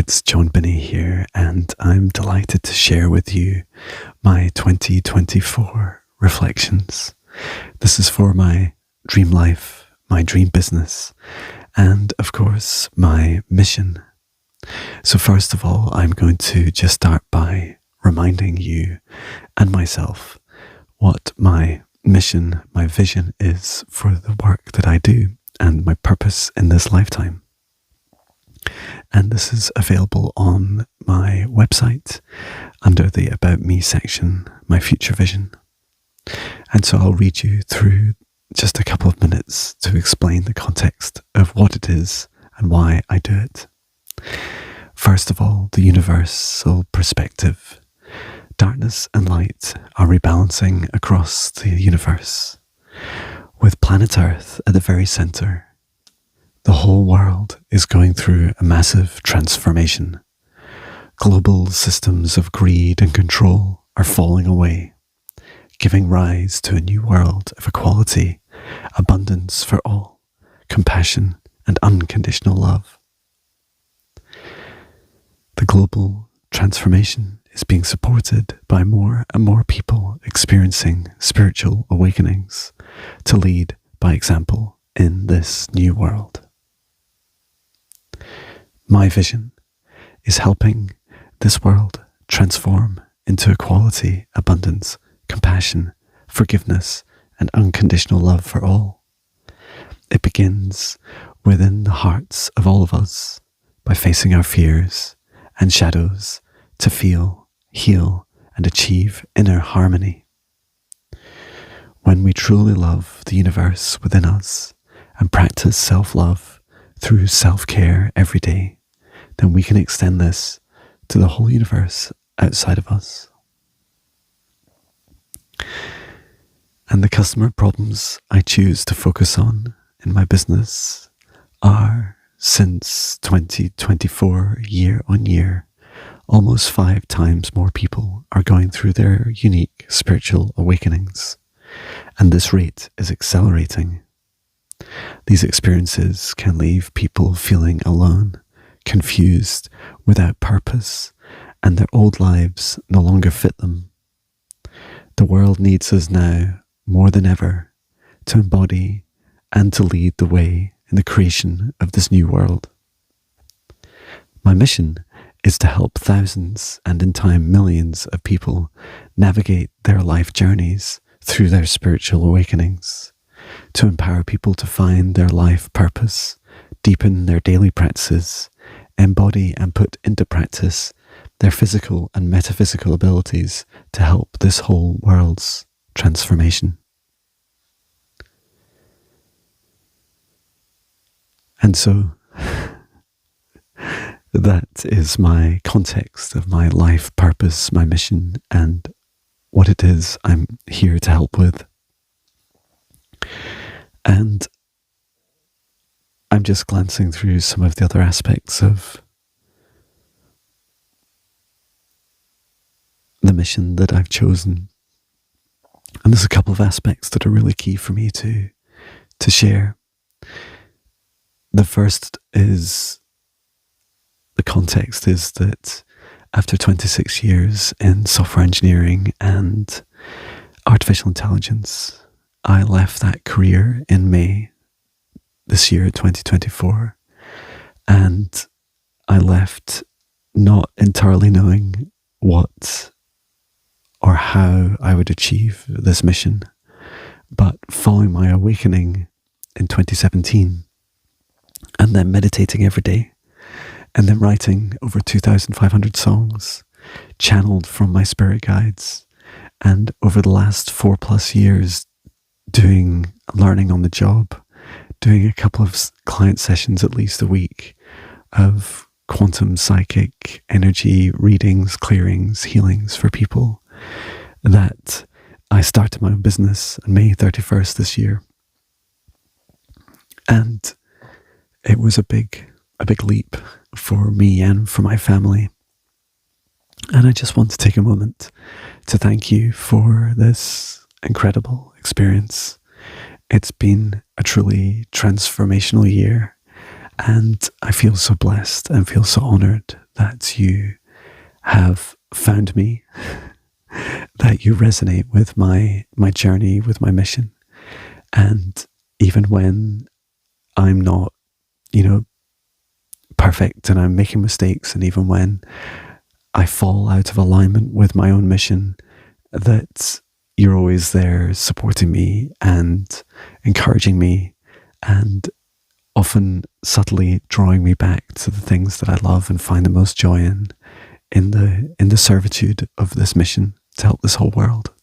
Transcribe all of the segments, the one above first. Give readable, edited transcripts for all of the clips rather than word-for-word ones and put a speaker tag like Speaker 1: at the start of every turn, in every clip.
Speaker 1: it's John Binnie here, and I'm delighted to share with you my 2024 reflections. This is for my dream life, my dream business, and of course, my mission. So first of all, I'm going to just start by reminding you and myself what my mission, my vision is for the work that I do and my purpose in this lifetime. And this is available on my website under the About Me section, my future vision. And so I'll read you through just a couple of minutes to explain the context of what it is and why I do it. First of all, the universal perspective. Darkness and light are rebalancing across the universe, with planet Earth at the very centre. The whole world is going through a massive transformation. Global systems of greed and control are falling away, giving rise to a new world of equality, abundance for all, compassion and unconditional love. The global transformation is being supported by more and more people experiencing spiritual awakenings to lead by example in this new world. My vision is helping this world transform into equality, abundance, compassion, forgiveness, and unconditional love for all. It begins within the hearts of all of us by facing our fears and shadows to feel, heal, and achieve inner harmony. When we truly love the universe within us and practice self-love through self-care every day, then we can extend this to the whole universe outside of us. And the customer problems I choose to focus on in my business are, since 2024, year on year, almost 5 times more people are going through their unique spiritual awakenings, and this rate is accelerating. These experiences can leave people feeling alone, confused, without purpose, and their old lives no longer fit them. The world needs us now, more than ever, to embody and to lead the way in the creation of this new world. My mission is to help thousands and in time millions of people navigate their life journeys through their spiritual awakenings, to empower people to find their life purpose, deepen their daily practices, embody and put into practice their physical and metaphysical abilities to help this whole world's transformation. And so, that is my context of my life purpose, my mission, and what it is I'm here to help with. And I'm just glancing through some of the other aspects of the mission that I've chosen. And there's a couple of aspects that are really key for me to share. The first is, the context is that after 26 years in software engineering and artificial intelligence, I left that career in May this year, 2024, and I left not entirely knowing what or how I would achieve this mission, but following my awakening in 2017, and then meditating every day, and then writing over 2,500 songs, channeled from my spirit guides, and over the last 4+ years, learning on the job, doing a couple of client sessions at least a week of quantum psychic energy readings, clearings, healings for people, that I started my own business on May 31st this year. And it was a big leap for me and for my family. And I just want to take a moment to thank you for this incredible experience. It's been a truly transformational year, And I feel so blessed and feel so honored that you have found me, that you resonate with my journey, with my mission. And even when I'm not, perfect and I'm making mistakes, and even when I fall out of alignment with my own mission, that you're always there supporting me and encouraging me, and often subtly drawing me back to the things that I love and find the most joy in the servitude of this mission to help this whole world.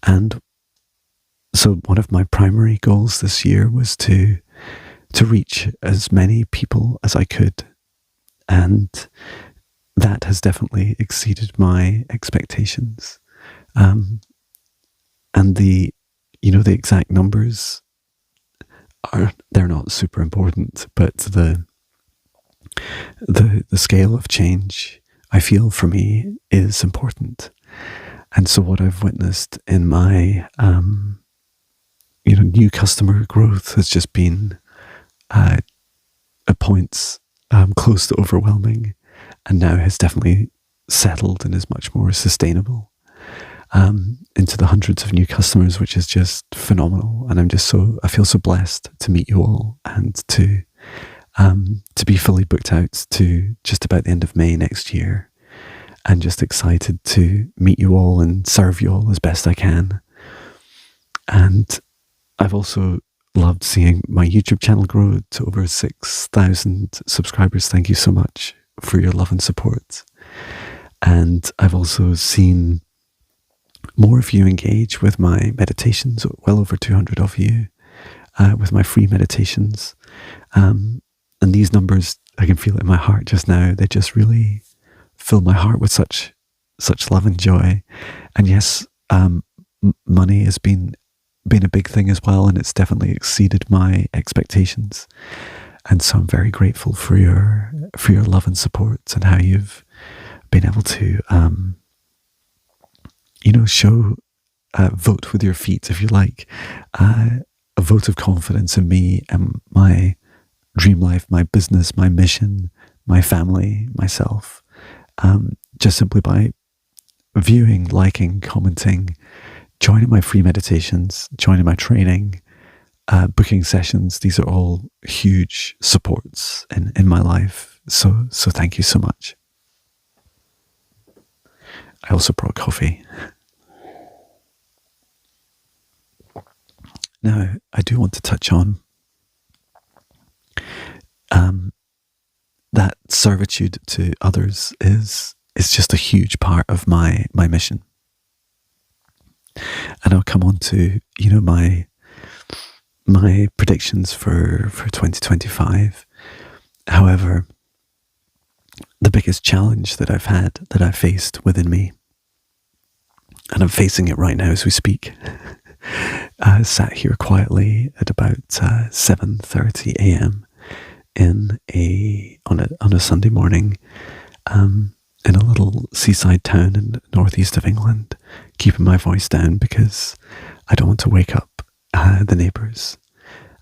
Speaker 1: And so one of my primary goals this year was to reach as many people as I could. And that has definitely exceeded my expectations. And the exact numbers they're not super important, but the scale of change I feel for me is important. And so what I've witnessed in my new customer growth has just been at points close to overwhelming, and now has definitely settled and is much more sustainable into the hundreds of new customers, which is just phenomenal. And I feel so blessed to meet you all, and to be fully booked out to just about the end of May next year, and just excited to meet you all and serve you all as best I can. And I've also loved seeing my YouTube channel grow to over 6,000 subscribers. Thank you so much for your love and support. And I've also seen more of you engage with my meditations, well over 200 of you, with my free meditations. And these numbers, I can feel it in my heart just now. They just really fill my heart with such love and joy. And yes, money has been a big thing as well, and it's definitely exceeded my expectations. And so I'm very grateful for your love and support, and how you've been able to show, vote with your feet, if you like, a vote of confidence in me and my dream life, my business, my mission, my family, myself, just simply by viewing, liking, commenting, joining my free meditations, joining my training, booking sessions. These are all huge supports in my life. So thank you so much. I also brought coffee. Now, I do want to touch on that servitude to others is just a huge part of my mission. And I'll come on to, my predictions for 2025. However, the biggest challenge that I've faced within me, and I'm facing it right now as we speak, sat here quietly at about 7:30 a.m. on a Sunday morning, in a little seaside town in the northeast of England, keeping my voice down because I don't want to wake up the neighbours.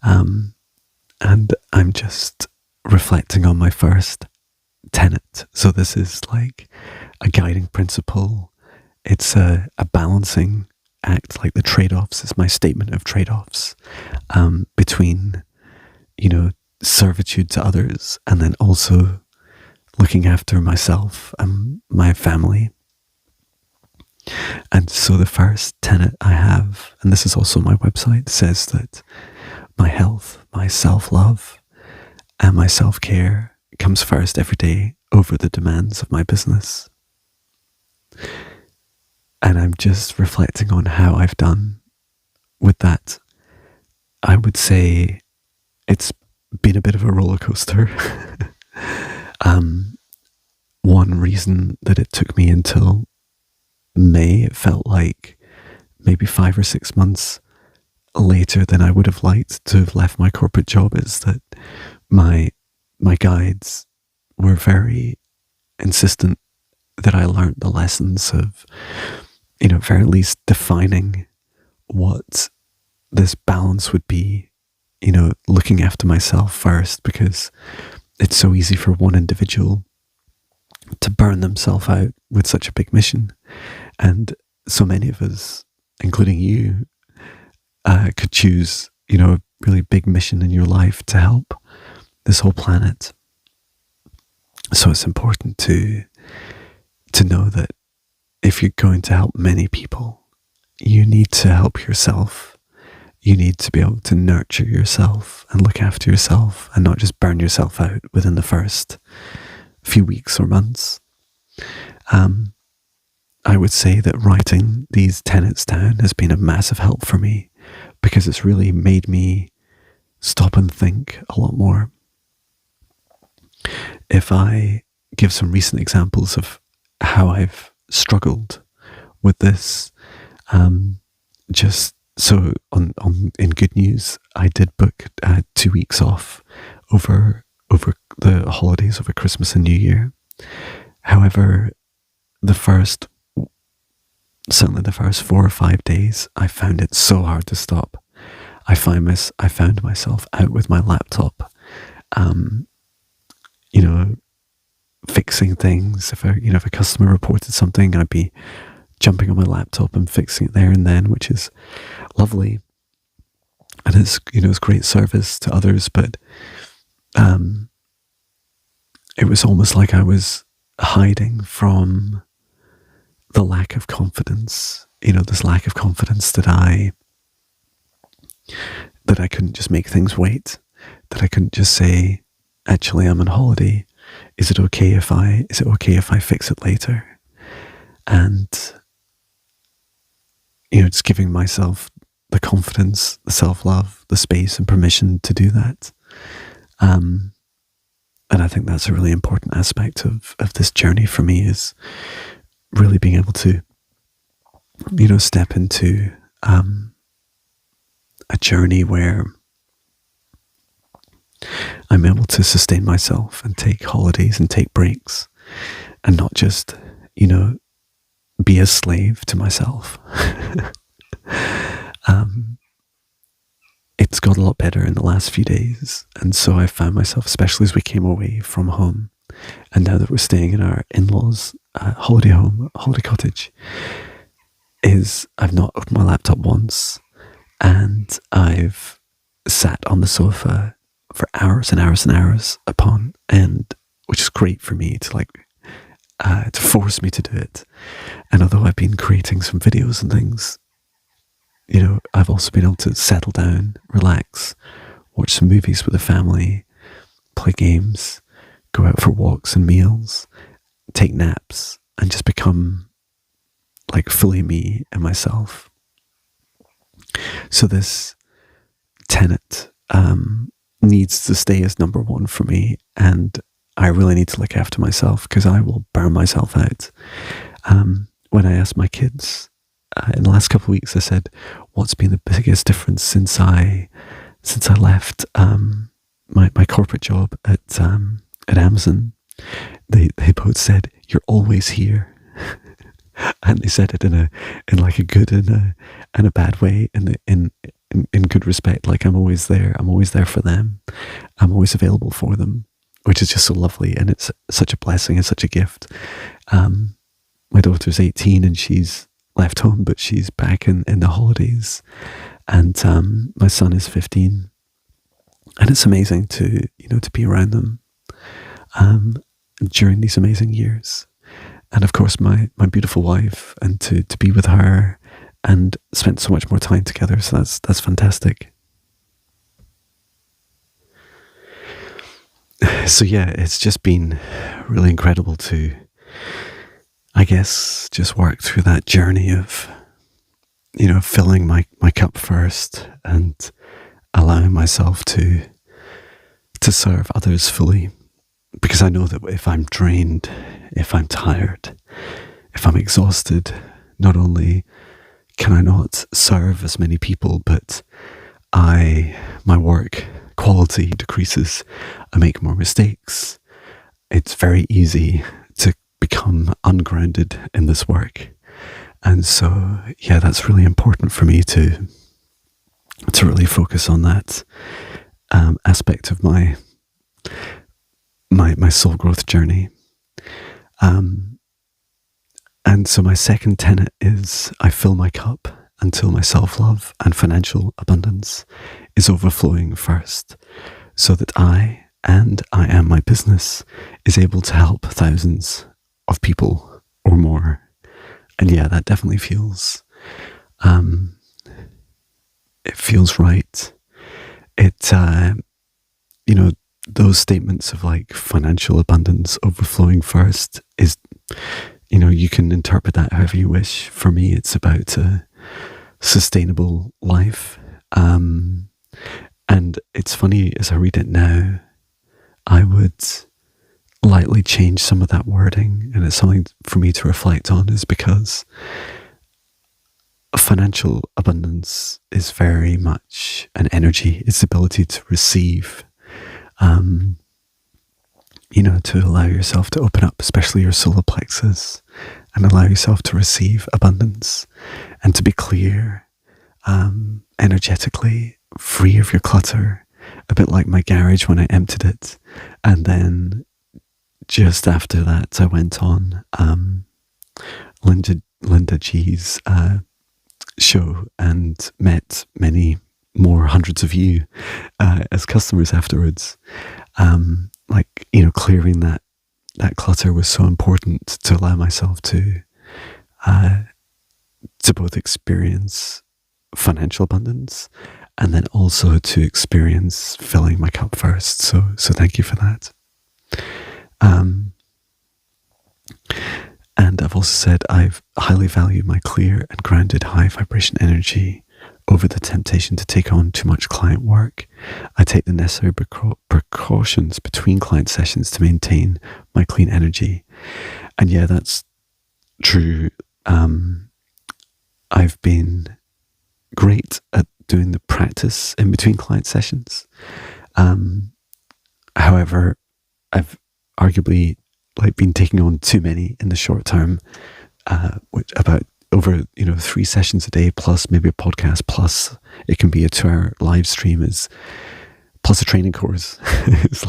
Speaker 1: And I'm just reflecting on my first tenet. So this is like a guiding principle. It's a balancing act, like the trade-offs. It's my statement of trade-offs between, servitude to others, and then also looking after myself and my family. And so the first tenet I have, and this is also my website, says that my health, my self-love, and my self-care comes first every day over the demands of my business. And I'm just reflecting on how I've done with that. I would say it's been a bit of a roller coaster. One reason that it took me until May, it felt like maybe 5 or 6 months later than I would have liked to have left my corporate job, is that my guides were very insistent that I learnt the lessons of, very least defining what this balance would be looking after myself first, because it's so easy for one individual to burn themselves out with such a big mission. And so many of us, including you, could choose, a really big mission in your life to help this whole planet. So it's important to know that if you're going to help many people, you need to help yourself. You need to be able to nurture yourself and look after yourself, and not just burn yourself out within the first few weeks or months. I would say that writing these tenets down has been a massive help for me, because it's really made me stop and think a lot more. If I give some recent examples of how I've struggled with this, just so in good news, I did book 2 weeks off over the holidays, over Christmas and New Year. However, certainly the first 4 or 5 days, I found it so hard to stop. I found myself out with my laptop, fixing things. If a customer reported something, I'd be jumping on my laptop and fixing it there and then, which is lovely. And it's great service to others, but it was almost like I was hiding from the lack of confidence, this lack of confidence that I couldn't just make things wait, that I couldn't just say, actually, I'm on holiday. Is it okay if I fix it later? And, just giving myself the confidence, the self-love, the space and permission to do that. And I think that's a really important aspect of this journey for me, is really being able to, step into a journey where I'm able to sustain myself and take holidays and take breaks, and not just, be a slave to myself. It's got a lot better in the last few days, and so I found myself, especially as we came away from home, and now that we're staying in our in-laws' holiday cottage, is I've not opened my laptop once, and I've sat on the sofa for hours and hours and hours upon end, which is great for me to to force me to do it. And although I've been creating some videos and things, I've also been able to settle down, relax, watch some movies with the family, play games, go out for walks and meals, take naps, and just become fully me and myself. So this tenet needs to stay as number one for me, and I really need to look after myself, because I will burn myself out. When I asked my kids in the last couple of weeks, I said, "What's been the biggest difference since I left my corporate job at Amazon?" They both said, "You're always here," and they said it in a good and a bad way, in good respect. Like, I'm always there. I'm always there for them. I'm always available for them, which is just so lovely, and it's such a blessing and such a gift. My daughter's 18 and she's left home, but she's back in the holidays, and my son is 15, and it's amazing to be around them during these amazing years, and of course my beautiful wife, and to be with her and spend so much more time together. So that's fantastic. So yeah, it's just been really incredible to, I guess, just work through that journey of, filling my cup first and allowing myself to serve others fully. Because I know that if I'm drained, if I'm tired, if I'm exhausted, not only can I not serve as many people, but my work quality decreases. I make more mistakes. It's very easy to become ungrounded in this work. And so, yeah, that's really important for me to really focus on that. aspect of my soul growth journey. And so my second tenet is I fill my cup until my self-love and financial abundance is overflowing first, so that I am my business is able to help thousands of people or more. And yeah, that definitely feels, it feels right. It, those statements of like financial abundance overflowing first is, you can interpret that however you wish. For me, it's about a sustainable life. And it's funny, as I read it now, I would lightly change some of that wording, and it's something for me to reflect on, is because financial abundance is very much an energy. It's the ability to receive, to allow yourself to open up, especially your solar plexus, and allow yourself to receive abundance and to be clear, energetically, free of your clutter, a bit like my garage when I emptied it. And then just after that, I went on Linda G's show and met many more hundreds of you as customers afterwards. Clearing that clutter was so important to allow myself to both experience financial abundance and then also to experience filling my cup first. So thank you for that. And I've also said I've highly valued my clear and grounded high vibration energy over the temptation to take on too much client work. I take the necessary precautions between client sessions to maintain my clean energy. And yeah, that's true. I've been great at doing the practice in between client sessions. However, I've arguably been taking on too many in the short term, which about over 3 sessions a day, plus maybe a podcast, plus it can be a 2-hour live stream, plus a training course. It's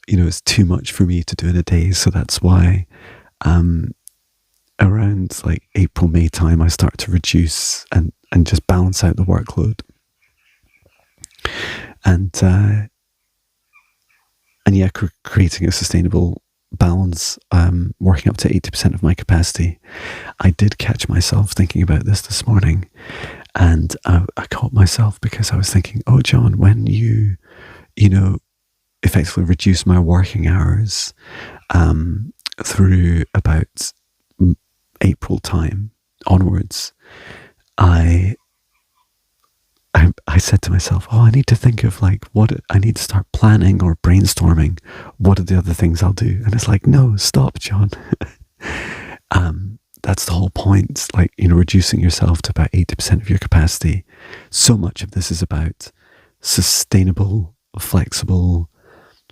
Speaker 1: it's too much for me to do in a day. So that's why around April, May time, I start to reduce and just balance out the workload. And yeah, creating a sustainable balance, working up to 80% of my capacity. I did catch myself thinking about this morning, and I caught myself because I was thinking, oh John, when you effectively reduce my working hours through about April time onwards, I said to myself, I need to think of what I need to start planning or brainstorming. What are the other things I'll do? And it's no, stop, John. That's the whole point. Reducing yourself to about 80% of your capacity. So much of this is about sustainable, flexible,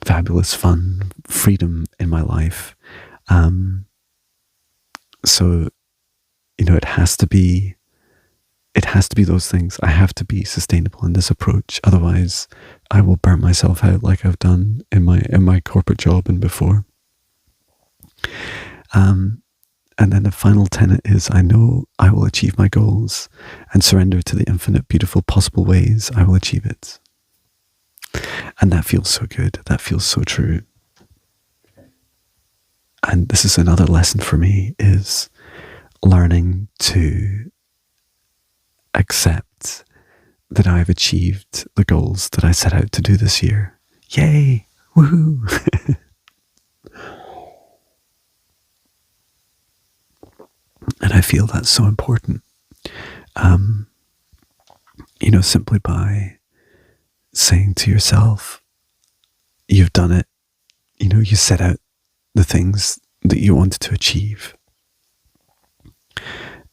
Speaker 1: fabulous fun, freedom in my life. So, it has to be those things. I have to be sustainable in this approach. Otherwise, I will burn myself out like I've done in my corporate job and before. And then the final tenet is I know I will achieve my goals and surrender to the infinite, beautiful, possible ways I will achieve it. And that feels so good. That feels so true. And this is another lesson for me, is learning to accept that I've achieved the goals that I set out to do this year. Yay! Woohoo! And I feel that's so important. Simply by saying to yourself, you've done it. You set out the things that you wanted to achieve.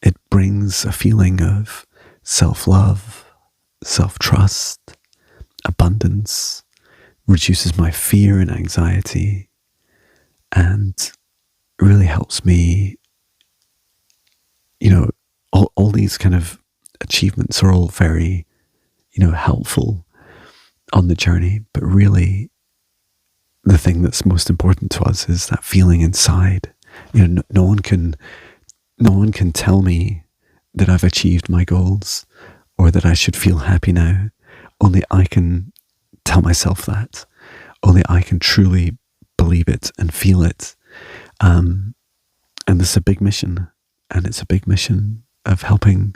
Speaker 1: It brings a feeling of self-love, self-trust, abundance, reduces my fear and anxiety, and really helps me, all these kind of achievements are all very, helpful. on the journey, but really the thing that's most important to us is that feeling inside. No one can tell me that I've achieved my goals or that I should feel happy now. Only I can tell myself that. Only I can truly believe it and feel it. And this is a big mission, and it's a big mission of helping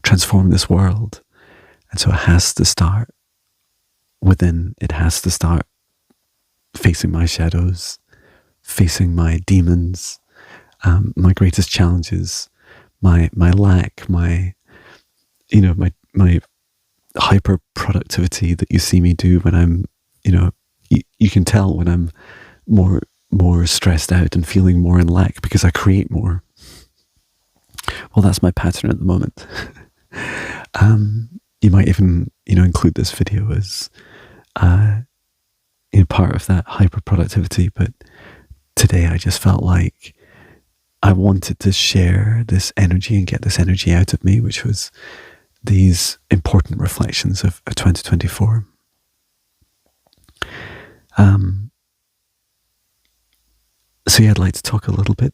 Speaker 1: transform this world. And so it has to start within. It has to start facing my shadows, facing my demons, my greatest challenges, my lack, my hyper productivity that you see me do when I'm, you can tell when I'm more stressed out and feeling more in lack because I create more. Well, that's my pattern at the moment. You might even, include this video as part of that hyper productivity. But today I just felt like I wanted to share this energy and get this energy out of me, which was these important reflections of 2024. So yeah, I'd like to talk a little bit.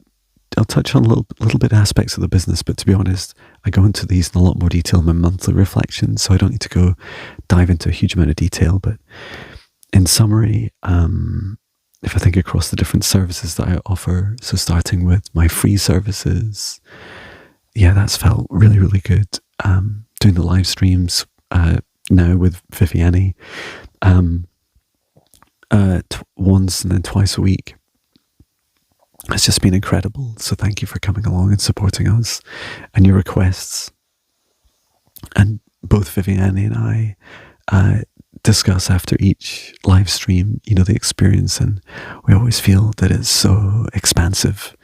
Speaker 1: I'll touch on a little bit aspects of the business, but to be honest, I go into these in a lot more detail in my monthly reflections, so I don't need to go dive into a huge amount of detail. But in summary, if I think across the different services that I offer, so starting with my free services, yeah, that's felt really, really good. Doing the live streams now with Viviani, once and then twice a week. It's just been incredible. So thank you for coming along and supporting us and your requests. And both Viviani and I discuss after each live stream, the experience, and we always feel that it's so expansive,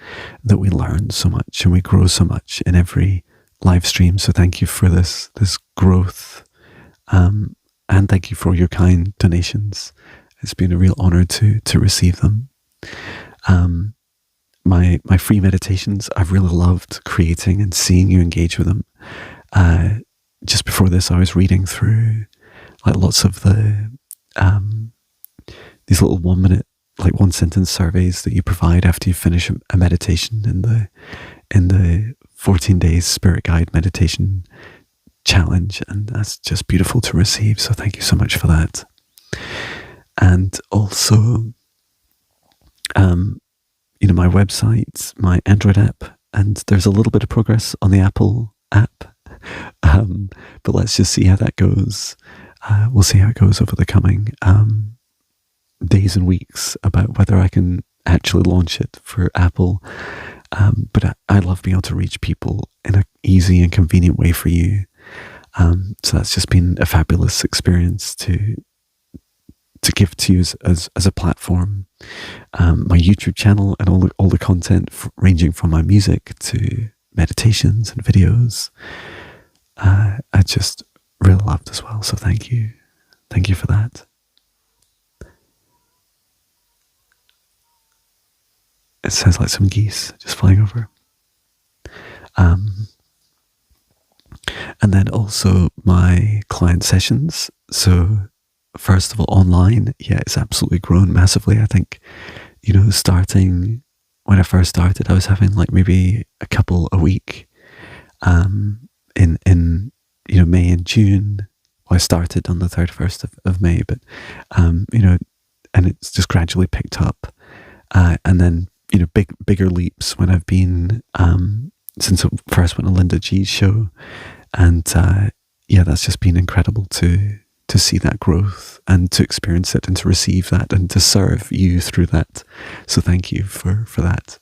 Speaker 1: that we learn so much and we grow so much in every live stream. So thank you for this growth, and thank you for your kind donations. It's been a real honor to receive them. My free meditations, I've really loved creating and seeing you engage with them. Just before this, I was reading through lots of the these little 1 minute, 1 sentence surveys that you provide after you finish a meditation in the 14 days Spirit Guide meditation challenge, and that's just beautiful to receive. So thank you so much for that. And also, my website, my Android app, and there's a little bit of progress on the Apple app, but let's just see how that goes. We'll see how it goes over the coming days and weeks about whether I can actually launch it for Apple. But I love being able to reach people in an easy and convenient way for you. So that's just been a fabulous experience to give to you as a platform. My YouTube channel and all the content ranging from my music to meditations and videos, I just really loved as well. So thank you for that. It sounds like some geese just flying over. And then also my client sessions. So first of all, online, yeah, it's absolutely grown massively. I think, starting when I first started, I was having maybe a couple a week. In May and June. Well, I started on the 31st of May, but and it's just gradually picked up. And then bigger leaps when I've been since I first went on Linda G's show, and that's just been incredible to see that growth and to experience it and to receive that and to serve you through that. So thank you for that.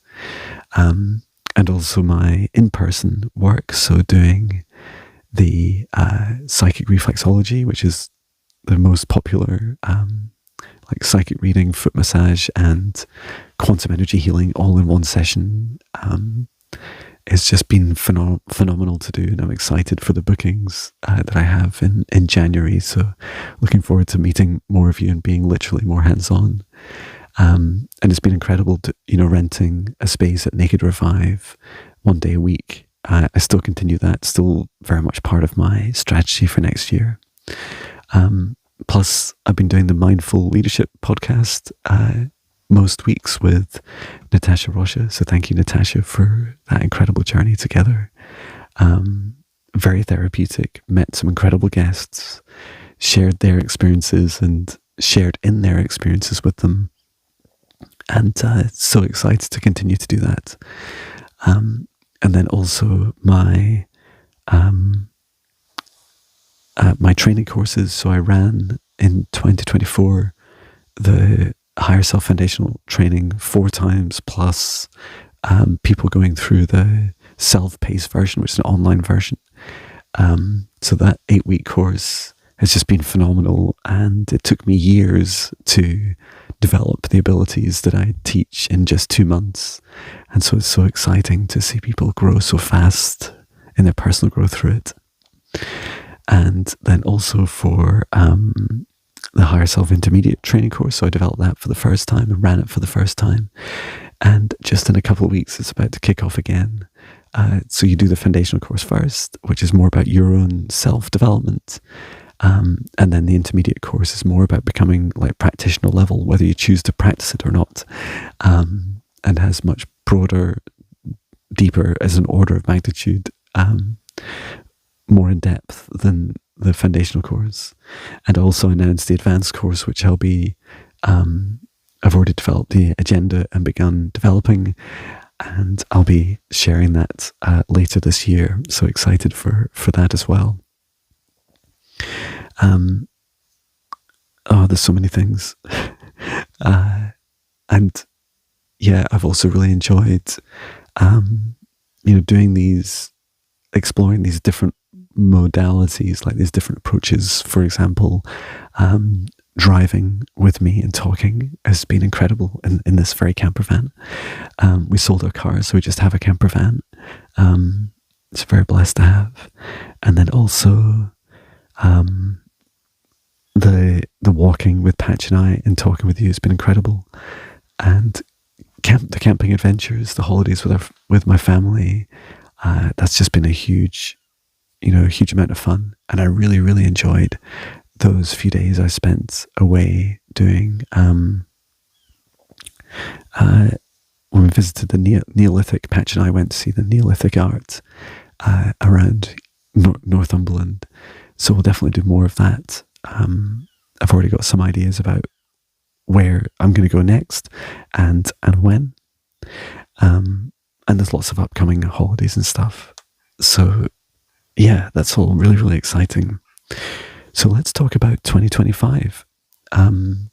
Speaker 1: And also my in-person work, so doing the psychic reflexology, which is the most popular psychic reading, foot massage, and quantum energy healing all in one session. It's just been phenomenal to do, and I'm excited for the bookings that I have in January. So looking forward to meeting more of you and being literally more hands-on. And it's been incredible to, renting a space at Naked Revive 1 day a week. I still continue that, still very much part of my strategy for next year. Plus, I've been doing the Mindful Leadership podcast most weeks with Natasha Rocha. So thank you, Natasha, for that incredible journey together. Very therapeutic. Met some incredible guests, shared their experiences and shared in their experiences with them. And so excited to continue to do that. And then also my training courses. So I ran in 2024 the Higher Self Foundational training 4 times, plus people going through the self-paced version, which is an online version. So that 8-week course has just been phenomenal, and it took me years to develop the abilities that I teach in just 2 months. And so it's so exciting to see people grow so fast in their personal growth through it. And then also for the Higher Self Intermediate training course, so I developed that for the first time and ran it for the first time. And just in a couple of weeks, it's about to kick off again. So you do the foundational course first, which is more about your own self-development. And then the intermediate course is more about becoming like practitioner level, whether you choose to practice it or not, and has much broader, deeper, as an order of magnitude, more in depth than the foundational course. And also announced the advanced course, which I'll be, I've already developed the agenda and begun developing, and I'll be sharing that later this year. So excited for that as well. There's so many things. And yeah, I've also really enjoyed, doing these, exploring these different modalities, like these different approaches. For example, driving with me and talking has been incredible in this very camper van. We sold our car, so we just have a camper van. It's very blessed to have. And then also the walking with Patch and I and talking with you has been incredible. And the camping adventures, the holidays with my family, that's just been a huge amount of fun. And I really, really enjoyed those few days I spent away doing, when we visited the Neolithic. Patch and I went to see the Neolithic art around Northumberland. So we'll definitely do more of that. I've already got some ideas about where I'm going to go next and when. And there's lots of upcoming holidays and stuff. So yeah, that's all really, really exciting. So let's talk about 2025. And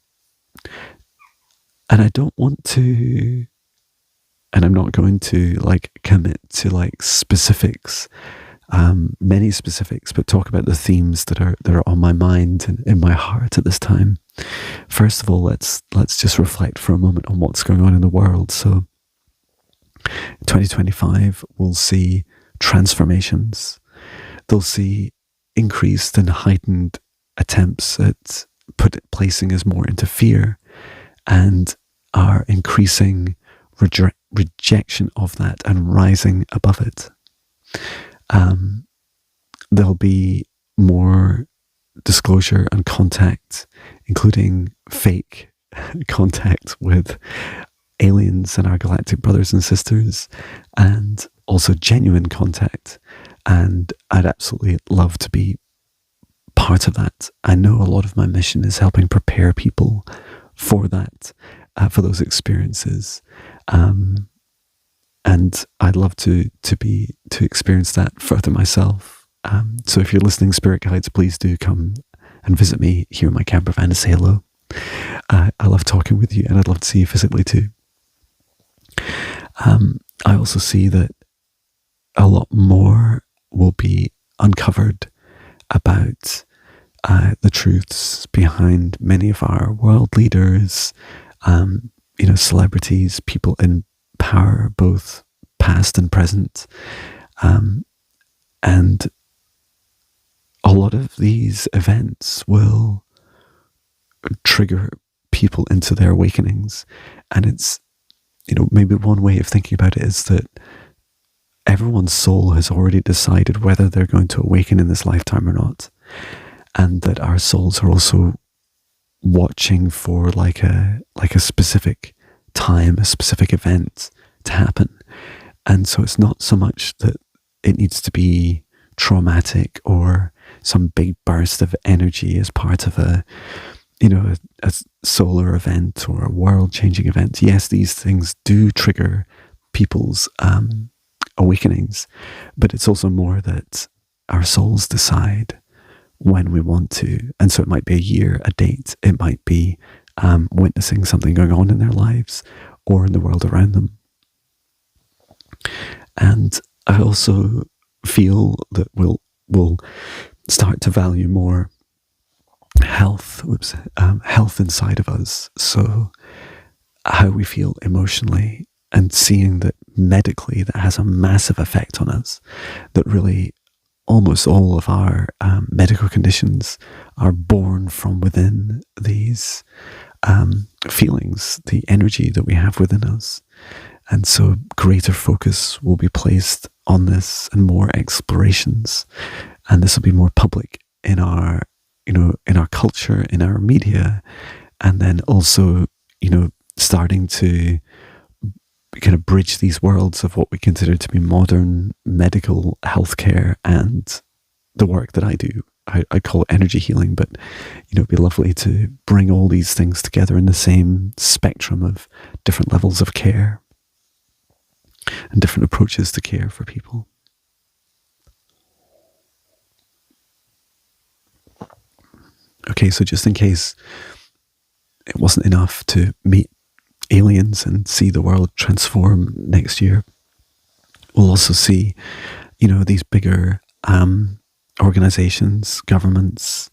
Speaker 1: I don't want to, and I'm not going to commit to specifics, many specifics, but talk about the themes that are on my mind and in my heart at this time. First of all, let's just reflect for a moment on what's going on in the world. So 2025 will see transformations. They'll see increased and heightened attempts at placing us more into fear, and our increasing rejection of that and rising above it. There'll be more disclosure and contact, including fake contact with aliens and our galactic brothers and sisters, and also genuine contact. And I'd absolutely love to be part of that. I know a lot of my mission is helping prepare people for that, for those experiences. And I'd love to experience that further myself. So if you're listening, Spirit Guides, please do come and visit me here in my camper van to say hello. I love talking with you, and I'd love to see you physically too. I also see that a lot more will be uncovered about the truths behind many of our world leaders, celebrities, people in power, both past and present. And a lot of these events will trigger people into their awakenings. And it's, maybe one way of thinking about it is that everyone's soul has already decided whether they're going to awaken in this lifetime or not. and that our souls are also watching for like a specific time, a specific event to happen. And so it's not so much that it needs to be traumatic or some big burst of energy as part of a solar event or a world-changing event. Yes, these things do trigger people's awakenings, but it's also more that our souls decide when we want to. And so it might be a year, a date. It might be witnessing something going on in their lives or in the world around them. And I also feel that we'll start to value more health inside of us. So how we feel emotionally, and seeing that medically that has a massive effect on us, that really almost all of our medical conditions are born from within these feelings, the energy that we have within us. And so greater focus will be placed on this, and more explorations, and this will be more public in our culture, in our media, and then also starting to kind of bridge these worlds of what we consider to be modern medical healthcare and the work that I do. I call it energy healing, but it'd be lovely to bring all these things together in the same spectrum of different levels of care and different approaches to care for people. Okay, so just in case it wasn't enough to meet aliens and see the world transform next year, we'll also see, these bigger organizations, governments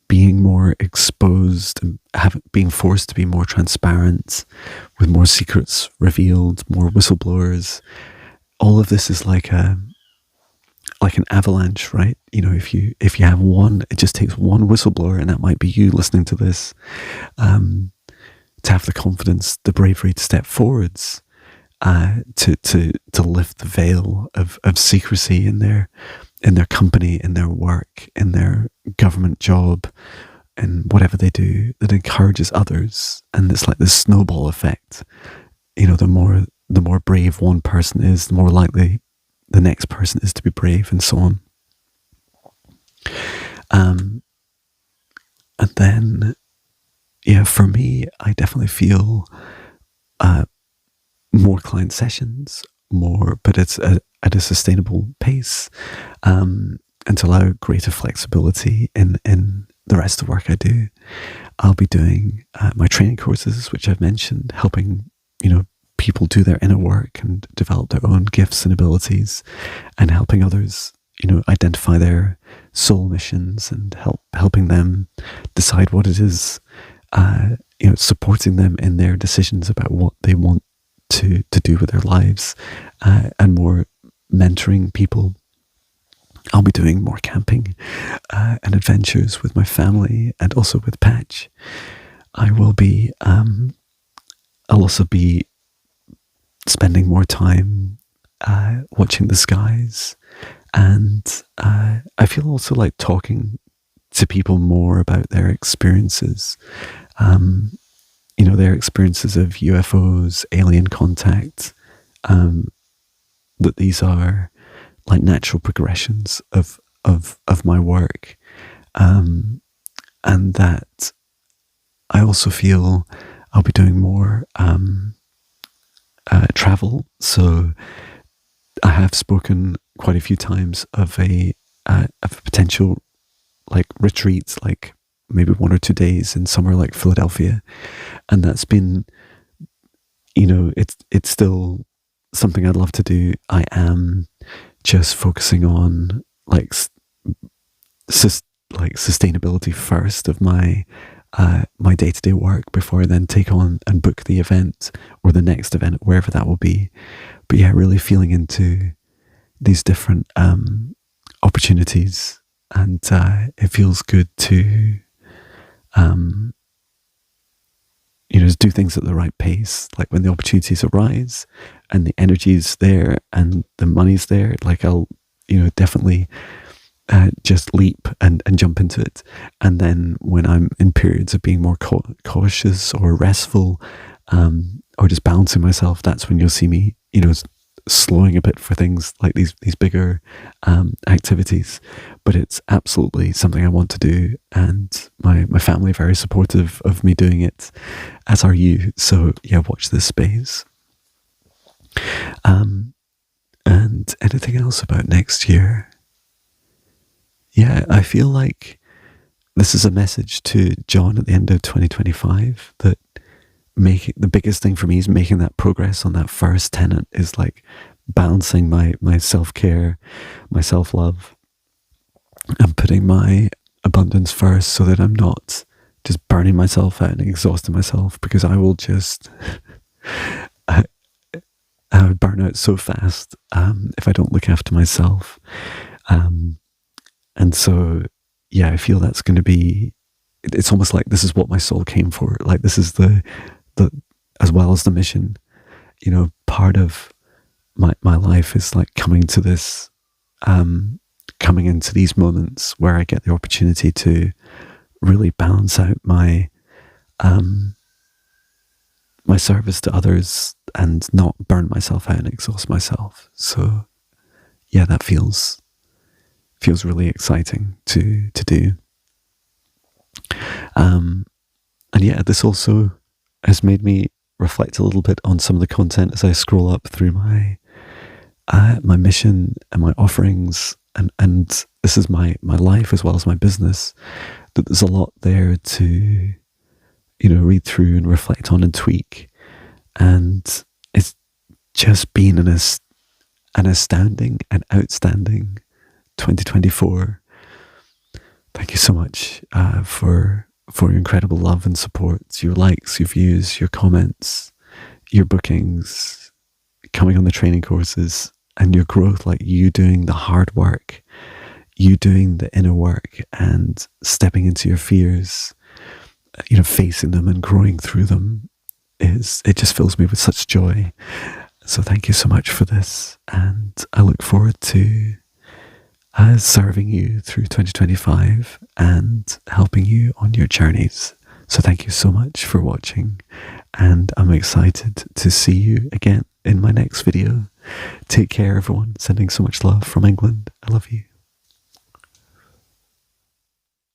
Speaker 1: being more exposed and being forced to be more transparent, with more secrets revealed, more whistleblowers. All of this is like an avalanche, right? If you have one, it just takes one whistleblower, and that might be you listening to this, to have the confidence, the bravery to step forwards, to lift the veil of secrecy in their company, in their work, in their government job, and whatever they do, that encourages others. And it's like this snowball effect. The more brave one person is, the more likely the next person is to be brave, and so on. And then, for me, I definitely feel more client sessions, but it's at a sustainable pace, and to allow greater flexibility in the rest of the work I do. I'll be doing my training courses, which I've mentioned, helping people do their inner work and develop their own gifts and abilities, and helping others identify their soul missions, and helping them decide what it is, supporting them in their decisions about what they want to do with their lives, and more mentoring people. I'll be doing more camping and adventures with my family, and also with Patch. I'll also be spending more time watching the skies, and I feel also like talking to people more about their experiences, their experiences of UFOs, alien contact, that these are like natural progressions of my work, and that I also feel I'll be doing more travel. So I have spoken quite a few times of a potential like retreat, like maybe 1 or 2 days in somewhere like Philadelphia, and that's been, it's still something I'd love to do. I am just focusing on like sustainability first of my my day-to-day work, before I then take on and book the event or the next event, wherever that will be. But yeah, really feeling into these different opportunities, and it feels good to just do things at the right pace. Like when the opportunities arise and the energy's there and the money's there, like I'll definitely just leap and jump into it. And then when I'm in periods of being more cautious or restful, or just balancing myself, that's when you'll see me, slowing a bit for things like these bigger activities. But it's absolutely something I want to do, and my family are very supportive of me doing it, as are you. So yeah, watch this space. And anything else about next year? Yeah, I feel like this is a message to John at the end of 2025, that the biggest thing for me is making that progress on that first tenet, is like balancing my self-care, my self-love, and putting my abundance first, so that I'm not just burning myself out and exhausting myself, because I will just I would burn out so fast if I don't look after myself. And so, yeah, I feel that's going to be, it's almost like this is what my soul came for. Like this is the as well as the mission, part of my life is like coming to this, coming into these moments where I get the opportunity to really balance out my service to others and not burn myself out and exhaust myself. So yeah, that feels really exciting to do. And yeah, this also has made me reflect a little bit on some of the content as I scroll up through my mission and my offerings, and this is my life as well as my business, that there's a lot there to read through and reflect on and tweak. And it's just been an astounding and outstanding 2024. Thank you so much for your incredible love and support, your likes, your views, your comments, your bookings, coming on the training courses, and your growth, like you doing the hard work, you doing the inner work and stepping into your fears, facing them and growing through them. It just fills me with such joy. So thank you so much for this, and I look forward to serving you through 2025 and helping you on your journeys. So thank you so much for watching, and I'm excited to see you again in my next video. Take care, everyone. Sending so much love from England. I love you.